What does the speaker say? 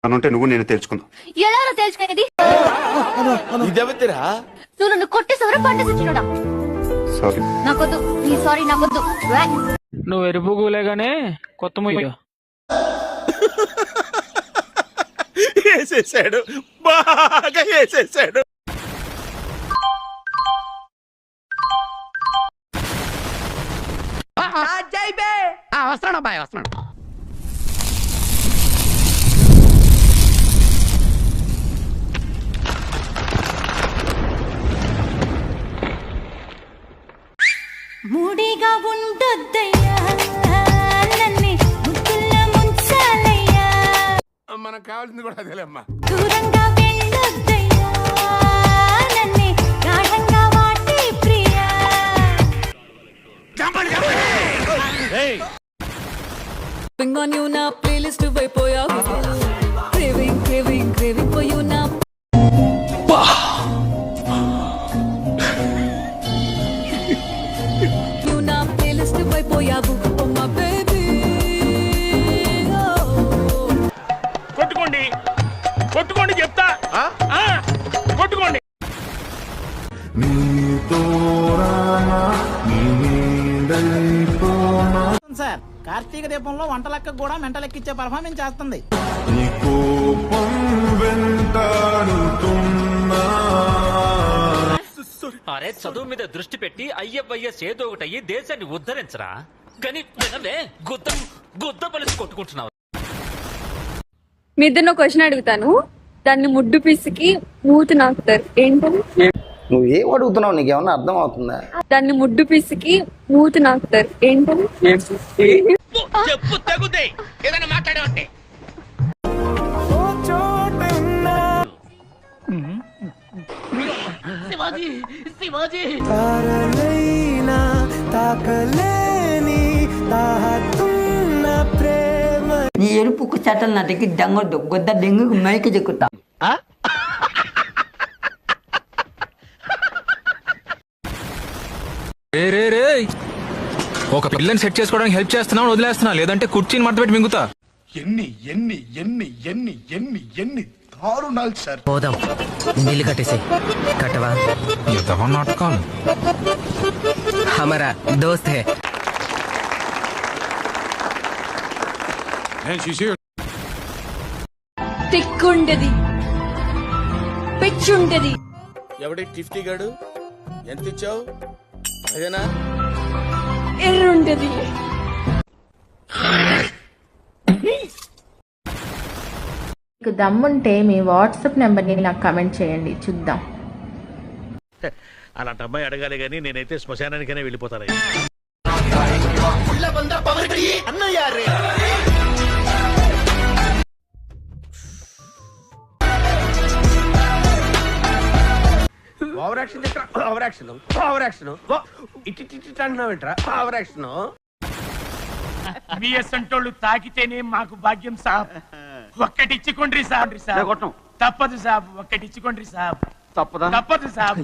అనుంటే నువ్వు నేను తెలుసుకుందాం. ఎలా తెలుసుకునేది? నువ్వు నన్ను కొట్టేసవరా పంట తెచ్చినోడా? సారీ. నాకొద్దు, నీ సారీ నాకొద్దు. నువ్వు ఎరుపుగులేగానే కొత్త ముయ్య వేసేసాడు, బాగా వేసేసాడు. వస్తున్నాడు అబ్బాయి, వస్తున్నాడు. మూడిగా ఉండొద్దయ్యా, నన్ను ముద్దుల్లో ముంచాలయ్యా. మనకు కావాల్సింది కూడా అదేలేమ్మా. దూరంగా వెళ్ళొద్దయ్యా, నన్ను గాఢంగా వాటి Priya. On you na playlist అయిపోయావు, craving craving craving for you na. You na playlist అయిపోయావు, oh my baby. కొట్టుకోండి కొట్టుకోండి చెప్తా, కొట్టుకోండి. సార్, కార్తీక దీపంలో వంట లెక్క కూడా మెంట లెక్కిచ్చే పర్ఫార్మెన్స్ చేస్తుంది. అరే చదువు మీద దృష్టి పెట్టి ఐఎఫ్ఐఎస్ ఏదో ఒకటి అయ్యి దేశాన్ని ఉద్ధరించరా, కానీ వినవే గుద్ద పలిసి కొట్టుకుంటున్నావు. మీ ఇద్దరు క్వశ్చన్ అడుగుతాను, దాన్ని ముడ్డు పిసికి మూతి నాకుతారు, ఏంటని? నువ్వు ఏం అడుగుతున్నావు, నీకేమన్నా అర్థం అవుతుందా? దాన్ని ముడ్డు పిసికి మూతి నాకుతారు, ఏంటని? చెప్పు తగుదే, ఏదైనా మాట్లాడే. శివాజీ శివాజీ నీ ఎరుపుకు చట్టలు నాటికి డంగొద్దు, గొద్ద డెంగు మైకి చెక్కుతా. ఒక పిల్లని సెట్ చేసుకోవడానికి హెల్ప్ చేస్తున్నావు, వదిలేస్తున్నా, లేదంటే కుర్చీని మడతపెట్టి మింగుతా. ఎన్ని ఎన్ని ఎన్ని ఎన్ని ఎన్ని ఎన్ని దారుణాలు సార్. పోదాం, బిల్లు కట్టేసి కట్టవా? ఎంతవా నాటకాలు. హమారా దోస్త్ హై. తిక్కుంటది, పిచ్చుంటది. ఎవడి టిఫ్టీ గాడు, ఎంత ఇచ్చావు? అదేనా? ఎర్రుంటది. మీకు దమ్ముంటే మీ వాట్సాప్ నెంబర్ని నాకు కమెంట్ చేయండి, చూద్దాం. అలాంటి అమ్మాయి అడగాలి గానీ నేనైతే శ్మశానానికైనా వెళ్ళిపోతాను. బిఎస్ఎంటోళ్ళు తాకితేనే మాకు భాగ్యం సాబ్. ఒక్కటిచ్చుకోండి సాబ్. తప్పదు సాబ్, ఒక్కటిచ్చుకోండి సాబ్. తప్పదు సాబ్.